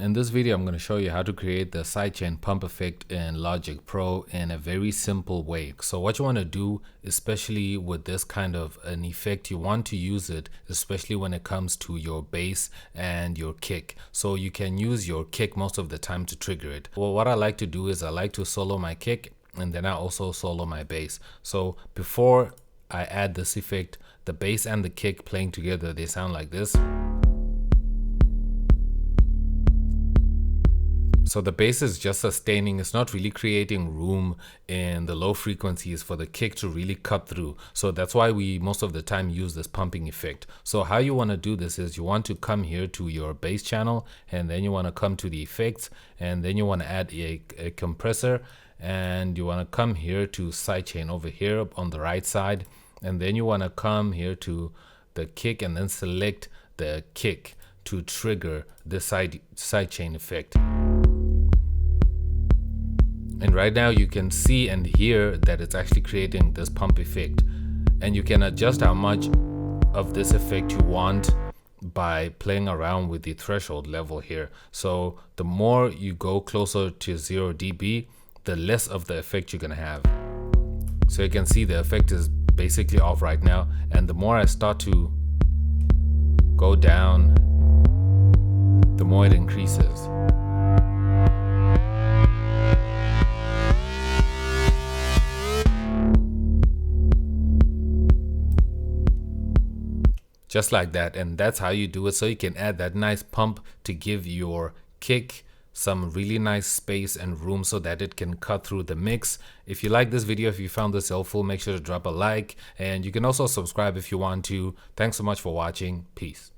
In this video, I'm going to show you how to create the sidechain pump effect in Logic Pro in a very simple way. So what you want to do, especially with this kind of an effect, you want to use it, especially when it comes to your bass and your kick. So you can use your kick most of the time to trigger it. Well, what I like to do is I like to solo my kick and then I also solo my bass. So before I add this effect, the bass and the kick playing together, they sound like this. So the bass is just sustaining, it's not really creating room in the low frequencies for the kick to really cut through. So that's why we most of the time use this pumping effect. So how you want to do this is you want to come here to your bass channel and then you want to come to the effects and then you want to add a compressor and you want to come here to sidechain over here on the right side and then you want to come here to the kick and then select the kick to trigger the sidechain effect. And right now you can see and hear that it's actually creating this pump effect. And you can adjust how much of this effect you want by playing around with the threshold level here. So the more you go closer to 0 dB, the less of the effect you're gonna have. So you can see the effect is basically off right now. And the more I start to go down, the more it increases. Just like that, and that's how you do it. So you can add that nice pump to give your kick some really nice space and room so that it can cut through the mix. If you like this video, if you found this helpful, make sure to drop a like, and you can also subscribe if you want to. Thanks so much for watching. Peace.